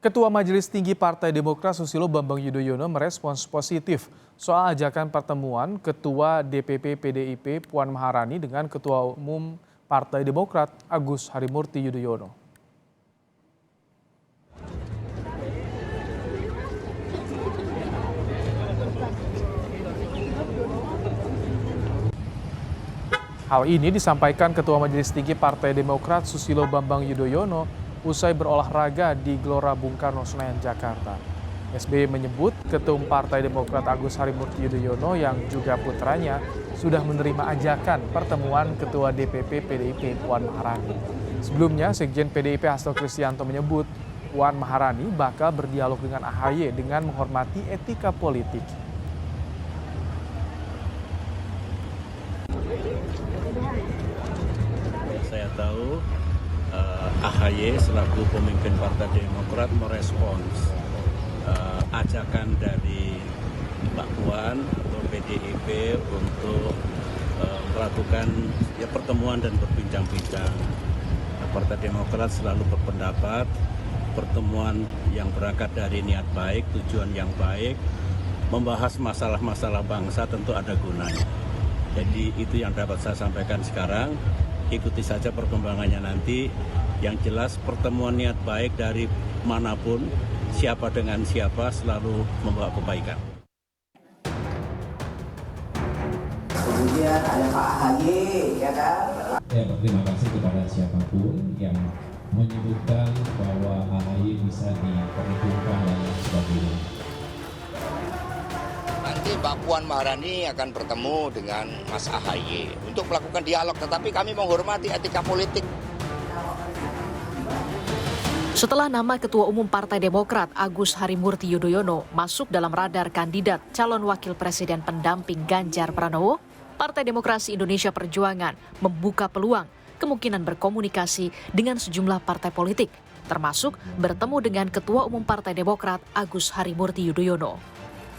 Ketua Majelis Tinggi Partai Demokrat Susilo Bambang Yudhoyono merespons positif soal ajakan pertemuan Ketua DPP PDIP Puan Maharani dengan Ketua Umum Partai Demokrat Agus Harimurti Yudhoyono. Hal ini disampaikan Ketua Majelis Tinggi Partai Demokrat Susilo Bambang Yudhoyono usai berolahraga di Gelora Bung Karno, Senayan, Jakarta. SBY menyebut Ketua Umum Partai Demokrat Agus Harimurti Yudhoyono yang juga putranya sudah menerima ajakan pertemuan Ketua DPP PDIP Puan Maharani. Sebelumnya, Sekjen PDIP Hasto Kristianto menyebut Puan Maharani bakal berdialog dengan AHY dengan menghormati etika politik. Saya tahu AHY selaku pemimpin Partai Demokrat merespons ajakan dari Mbak Puan atau PDIP untuk melakukan pertemuan dan berbincang-bincang. Partai Demokrat selalu berpendapat pertemuan yang berangkat dari niat baik, tujuan yang baik, membahas masalah-masalah bangsa tentu ada gunanya. Jadi itu yang dapat saya sampaikan sekarang. Ikuti saja perkembangannya nanti. Yang jelas pertemuan niat baik dari manapun, siapa dengan siapa selalu membawa kebaikan. Kemudian ada Pak AHY, ya kan? Ya, berterima kasih kepada siapapun yang menyebutkan bahwa AHY bisa diperhitungkan dan sebagainya. Nanti Mbak Puan Maharani akan bertemu dengan Mas AHY untuk melakukan dialog, tetapi kami menghormati etika politik. Setelah nama Ketua Umum Partai Demokrat Agus Harimurti Yudhoyono masuk dalam radar kandidat calon wakil presiden pendamping Ganjar Pranowo, Partai Demokrasi Indonesia Perjuangan membuka peluang kemungkinan berkomunikasi dengan sejumlah partai politik, termasuk bertemu dengan Ketua Umum Partai Demokrat Agus Harimurti Yudhoyono.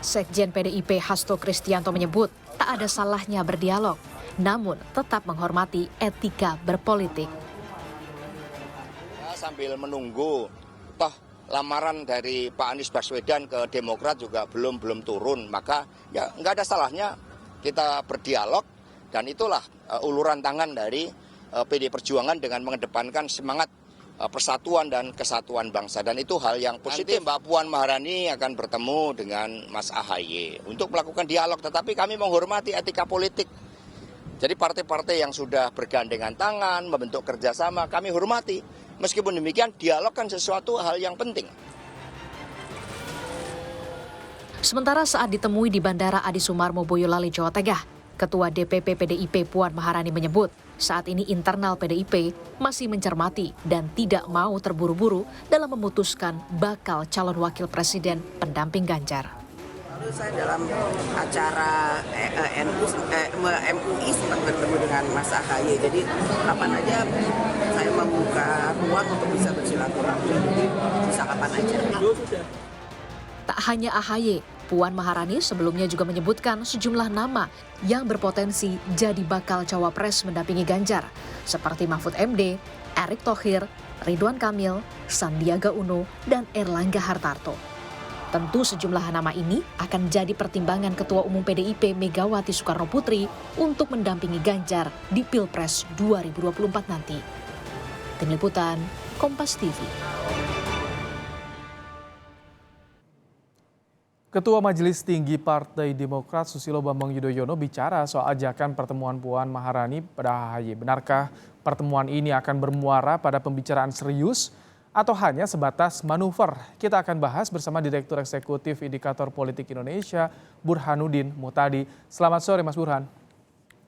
Sekjen PDIP Hasto Kristianto menyebut tak ada salahnya berdialog, namun tetap menghormati etika berpolitik. Sambil menunggu, toh lamaran dari Pak Anies Baswedan ke Demokrat juga belum turun, maka ya nggak ada salahnya kita berdialog, dan itulah uluran tangan dari PD Perjuangan dengan mengedepankan semangat persatuan dan kesatuan bangsa, dan itu hal yang positif. Mbak Puan Maharani akan bertemu dengan Mas AHY untuk melakukan dialog, tetapi kami menghormati etika politik. Jadi partai-partai yang sudah bergandengan tangan, membentuk kerjasama, kami hormati. Meskipun demikian, dialog kan sesuatu hal yang penting. Sementara saat ditemui di Bandara Adi Sumarmo Boyolali, Jawa Tengah, Ketua DPP PDIP Puan Maharani menyebut saat ini internal PDIP masih mencermati dan tidak mau terburu-buru dalam memutuskan bakal calon wakil presiden pendamping Ganjar. Lalu saya dalam acara MUI sempat bertemu dengan Mas AHY, jadi kapan aja saya membuka ruang untuk bisa bersilaturahmi, jadi bisa kapan aja. Tak hanya AHY, Puan Maharani sebelumnya juga menyebutkan sejumlah nama yang berpotensi jadi bakal cawapres mendampingi Ganjar, seperti Mahfud MD, Erick Thohir, Ridwan Kamil, Sandiaga Uno, dan Erlangga Hartarto. Tentu sejumlah nama ini akan jadi pertimbangan Ketua Umum PDIP Megawati Soekarnoputri untuk mendampingi Ganjar di Pilpres 2024 nanti. Tim Liputan, Kompas TV. Ketua Majelis Tinggi Partai Demokrat Susilo Bambang Yudhoyono bicara soal ajakan pertemuan Puan Maharani pada AHY. Benarkah pertemuan ini akan bermuara pada pembicaraan serius atau hanya sebatas manuver? Kita akan bahas bersama Direktur Eksekutif Indikator Politik Indonesia, Burhanuddin Muhtadi. Selamat sore, Mas Burhan.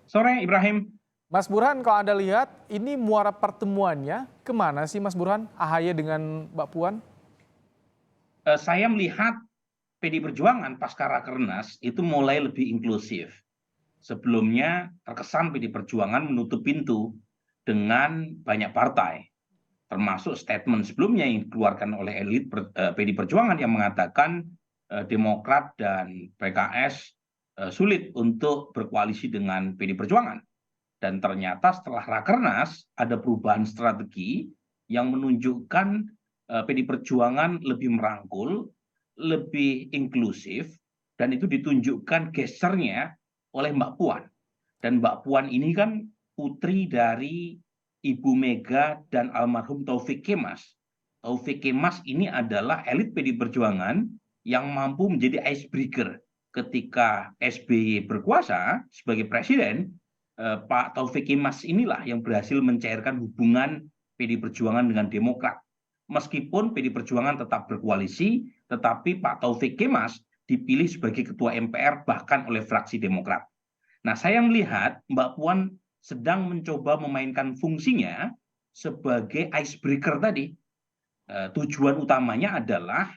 Sore, Ibrahim. Mas Burhan, kalau Anda lihat, ini muara pertemuannya kemana sih, Mas Burhan, AHY dengan Mbak Puan? Saya melihat PD Perjuangan pasca Rakernas itu mulai lebih inklusif. Sebelumnya terkesan PD Perjuangan menutup pintu dengan banyak partai, termasuk statement sebelumnya yang dikeluarkan oleh elit PD Perjuangan yang mengatakan Demokrat dan PKS sulit untuk berkoalisi dengan PD Perjuangan. Dan ternyata setelah Rakernas ada perubahan strategi yang menunjukkan PD Perjuangan lebih merangkul, lebih inklusif, dan itu ditunjukkan gesternya oleh Mbak Puan. Dan Mbak Puan ini kan putri dari Ibu Mega dan almarhum Taufik Kemas. Taufik Kemas ini adalah elit PD Perjuangan yang mampu menjadi icebreaker ketika SBY berkuasa sebagai presiden. Pak Taufik Kemas inilah yang berhasil mencairkan hubungan PD Perjuangan dengan Demokrat. Meskipun PD Perjuangan tetap berkoalisi, tetapi Pak Taufik Kemas dipilih sebagai ketua MPR bahkan oleh fraksi Demokrat. Nah, saya melihat Mbak Puan sedang mencoba memainkan fungsinya sebagai icebreaker tadi. Tujuan utamanya adalah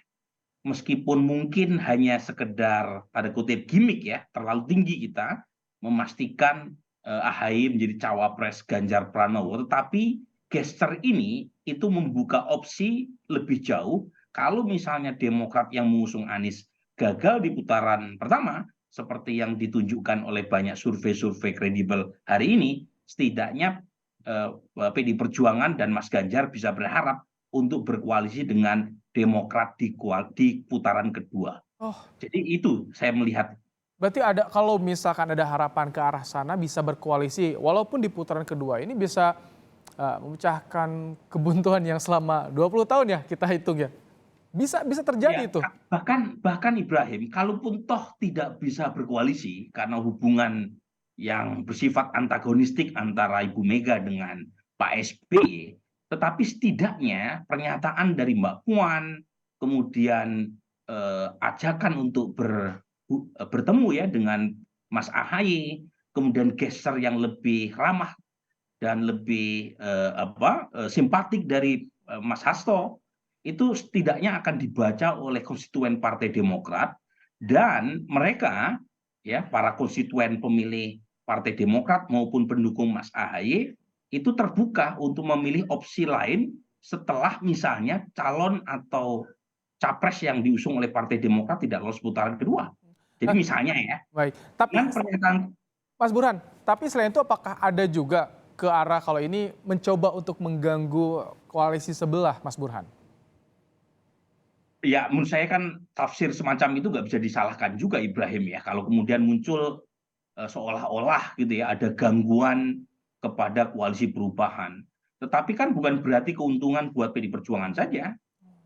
meskipun mungkin hanya sekedar tanda kutip gimmick ya, terlalu tinggi kita memastikan AHY menjadi cawapres Ganjar Pranowo, tetapi gesture ini itu membuka opsi lebih jauh kalau misalnya Demokrat yang mengusung Anies gagal di putaran pertama, seperti yang ditunjukkan oleh banyak survei-survei kredibel hari ini, setidaknya PD Perjuangan dan Mas Ganjar bisa berharap untuk berkoalisi dengan Demokrat di putaran kedua. Oh, Jadi itu saya melihat. berarti ada, kalau misalkan ada harapan ke arah sana bisa berkoalisi, walaupun di putaran kedua ini bisa memecahkan kebuntuan yang selama 20 tahun ya kita hitung ya. Bisa terjadi Ya, itu. bahkan Ibrahim, kalaupun toh tidak bisa berkoalisi karena hubungan yang bersifat antagonistik antara Ibu Mega dengan Pak SBY, tetapi setidaknya pernyataan dari Mbak Puan, kemudian ajakan untuk bertemu ya dengan Mas AHY, kemudian gesture yang lebih ramah dan lebih simpatik dari Mas Hasto, itu setidaknya akan dibaca oleh konstituen Partai Demokrat, dan mereka ya para konstituen pemilih Partai Demokrat maupun pendukung Mas AHY itu terbuka untuk memilih opsi lain setelah misalnya calon atau capres yang diusung oleh Partai Demokrat tidak lolos putaran kedua. Jadi misalnya ya, Baik, tapi dengan pernyataan Mas Burhan, tapi selain itu apakah ada juga ke arah kalau ini mencoba untuk mengganggu koalisi sebelah, Mas Burhan? ya menurut saya kan tafsir semacam itu nggak bisa disalahkan juga Ibrahim ya. Kalau kemudian muncul seolah-olah gitu ya ada gangguan kepada koalisi perubahan. Tetapi kan bukan berarti keuntungan buat PD Perjuangan saja.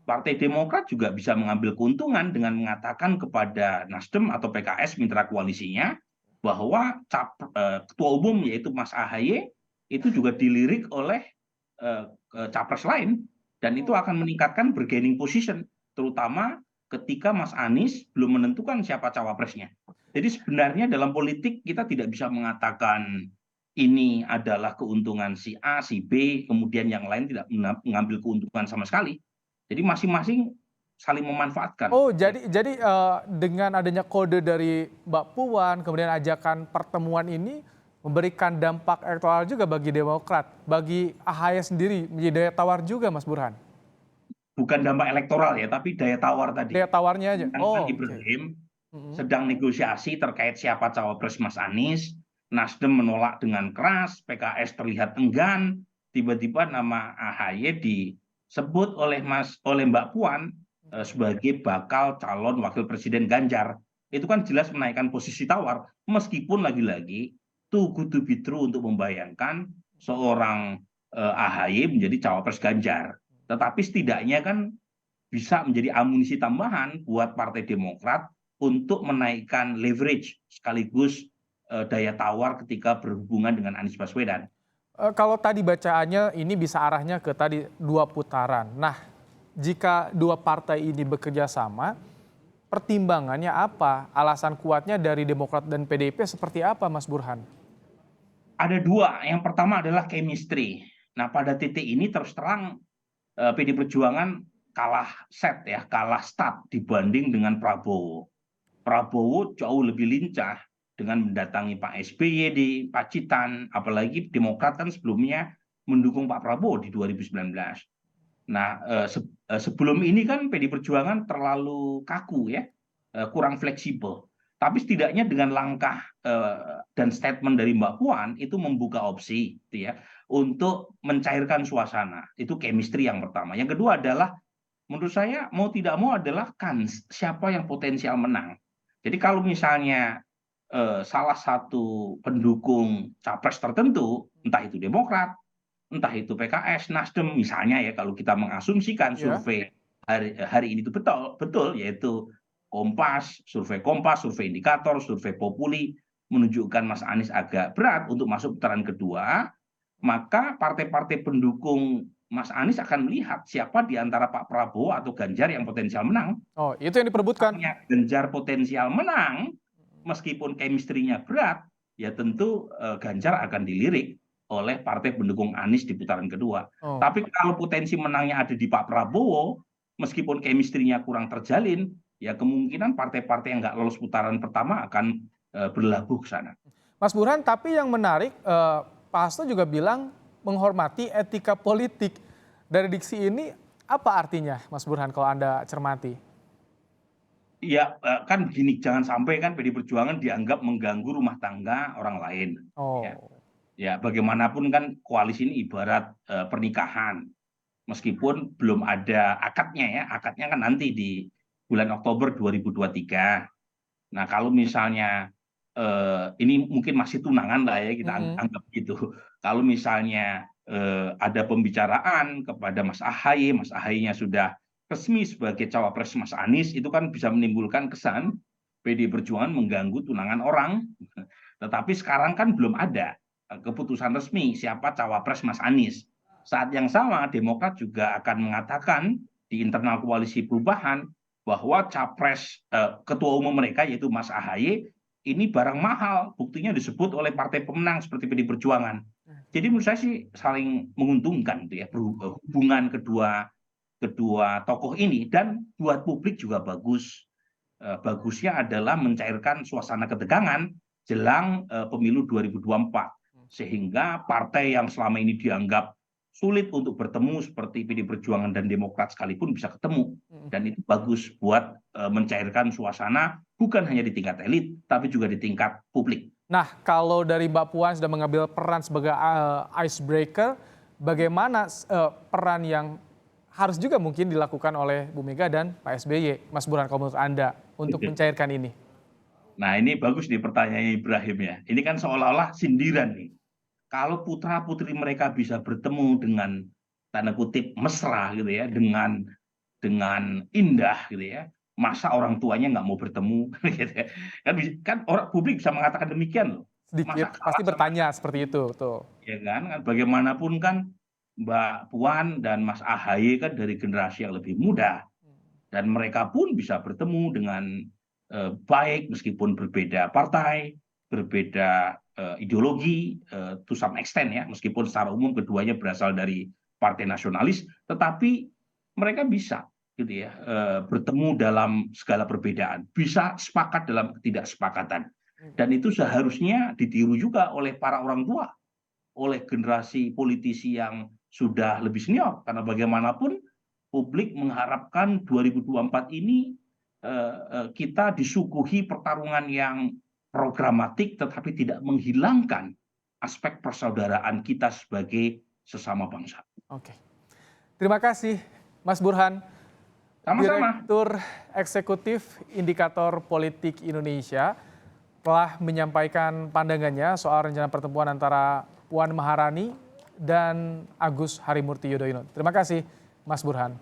Partai Demokrat juga bisa mengambil keuntungan dengan mengatakan kepada Nasdem atau PKS mitra koalisinya bahwa ketua umum yaitu Mas AHY itu juga dilirik oleh capres lain, dan itu akan meningkatkan bargaining position, terutama ketika Mas Anies belum menentukan siapa cawapresnya. Jadi sebenarnya dalam politik kita tidak bisa mengatakan ini adalah keuntungan si A, si B, kemudian yang lain tidak mengambil keuntungan sama sekali. Jadi masing-masing saling memanfaatkan. Oh, jadi dengan adanya kode dari Mbak Puan, kemudian ajakan pertemuan ini memberikan dampak elektoral juga bagi Demokrat, bagi AHY sendiri menjadi daya tawar juga, Mas Burhan. Bukan dampak elektoral ya, tapi daya tawar tadi. Daya tawarnya aja. Oh, Ibrahim sedang negosiasi terkait siapa cawapres Mas Anies. Nasdem menolak dengan keras, PKS terlihat enggan, tiba-tiba nama AHY disebut oleh Mbak Puan sebagai bakal calon wakil presiden Ganjar. Itu kan jelas menaikkan posisi tawar, meskipun lagi-lagi too good to be true untuk membayangkan seorang AHY menjadi cawapres Ganjar. Tetapi setidaknya kan bisa menjadi amunisi tambahan buat Partai Demokrat untuk menaikkan leverage sekaligus daya tawar ketika berhubungan dengan Anies Baswedan. Kalau tadi bacaannya ini bisa arahnya ke tadi 2 putaran. Nah, jika 2 partai ini bekerja sama, pertimbangannya apa? Alasan kuatnya dari Demokrat dan PDIP seperti apa, Mas Burhan? Ada 2. Yang pertama adalah chemistry. Nah, pada titik ini terus terang PD Perjuangan kalah set ya, kalah start dibanding dengan Prabowo. Prabowo jauh lebih lincah dengan mendatangi Pak SBY di Pacitan, apalagi Demokrat kan sebelumnya mendukung Pak Prabowo di 2019. Nah, sebelum ini kan PD Perjuangan terlalu kaku ya, kurang fleksibel. Tapi setidaknya dengan langkah dan statement dari Mbak Puan itu membuka opsi gitu ya, untuk mencairkan suasana. Itu chemistry yang pertama. Yang kedua adalah menurut saya mau tidak mau adalah kans siapa yang potensial menang. Jadi kalau misalnya salah satu pendukung capres tertentu, entah itu Demokrat, entah itu PKS, Nasdem misalnya ya, kalau kita mengasumsikan Ya. survei hari ini itu betul, yaitu Kompas, survei indikator, survei Populi menunjukkan Mas Anies agak berat untuk masuk putaran kedua, maka partai-partai pendukung Mas Anies akan melihat siapa di antara Pak Prabowo atau Ganjar yang potensial menang. Oh, itu yang diperebutkan. Misalnya Ganjar potensial menang, meskipun chemistry-nya berat, ya tentu Ganjar akan dilirik oleh partai pendukung Anies di putaran kedua. Oh. Tapi kalau potensi menangnya ada di Pak Prabowo, meskipun chemistry-nya kurang terjalin, ya kemungkinan partai-partai yang nggak lolos putaran pertama akan berlabuh ke sana. Mas Burhan, tapi yang menarik, Pak Hasto juga bilang menghormati etika politik. Dari diksi ini apa artinya, Mas Burhan, kalau Anda cermati? Ya kan gini, jangan sampai kan PD Perjuangan dianggap mengganggu rumah tangga orang lain. Oh, Ya bagaimanapun kan koalisi ini ibarat pernikahan. Meskipun belum ada akadnya kan nanti di bulan Oktober 2023. Nah kalau misalnya ini mungkin masih tunangan lah ya, kita anggap gitu. Kalau misalnya ada pembicaraan kepada Mas AHY-nya sudah resmi sebagai cawapres Mas Anies, itu kan bisa menimbulkan kesan PD Perjuangan mengganggu tunangan orang. Tetapi sekarang kan belum ada keputusan resmi siapa cawapres Mas Anies. Saat yang sama Demokrat juga akan mengatakan di internal koalisi perubahan bahwa capres ketua umum mereka yaitu Mas AHY ini barang mahal, buktinya disebut oleh partai pemenang seperti PD Perjuangan. Jadi menurut saya sih saling menguntungkan itu ya, hubungan kedua tokoh ini, dan buat publik juga bagus. Bagusnya adalah mencairkan suasana ketegangan jelang pemilu 2024. Sehingga partai yang selama ini dianggap sulit untuk bertemu seperti PD Perjuangan dan Demokrat sekalipun bisa ketemu. Dan itu bagus buat mencairkan suasana bukan hanya di tingkat elit, tapi juga di tingkat publik. Nah, kalau dari Mbak Puan sudah mengambil peran sebagai icebreaker, bagaimana peran yang harus juga mungkin dilakukan oleh Bu Mega dan Pak SBY, Mas Burhan, kalau menurut Anda, untuk mencairkan ini? Nah ini bagus nih pertanyaan Ibrahim ya. Ini kan seolah-olah sindiran nih. Kalau putra-putri mereka bisa bertemu dengan tanda kutip mesra gitu ya, dengan indah gitu ya, masa orang tuanya nggak mau bertemu gitu ya. Kan orang publik bisa mengatakan demikian loh. Sedikit pasti bertanya seperti itu, tuh. Ya kan, bagaimanapun kan Mbak Puan dan Mas AHY kan dari generasi yang lebih muda, dan mereka pun bisa bertemu dengan baik meskipun berbeda partai, berbeda ideologi to some extent ya, meskipun secara umum keduanya berasal dari partai nasionalis, tetapi mereka bisa gitu ya bertemu dalam segala perbedaan, bisa sepakat dalam ketidaksepakatan, dan itu seharusnya ditiru juga oleh para orang tua, oleh generasi politisi yang sudah lebih senior, karena bagaimanapun publik mengharapkan 2024 ini kita disuguhi pertarungan yang programatik tetapi tidak menghilangkan aspek persaudaraan kita sebagai sesama bangsa. Oke. Terima kasih Mas Burhan. Sama-sama. Direktur Eksekutif Indikator Politik Indonesia telah menyampaikan pandangannya soal rencana pertemuan antara Puan Maharani dan Agus Harimurti Yudhoyono. Terima kasih Mas Burhan.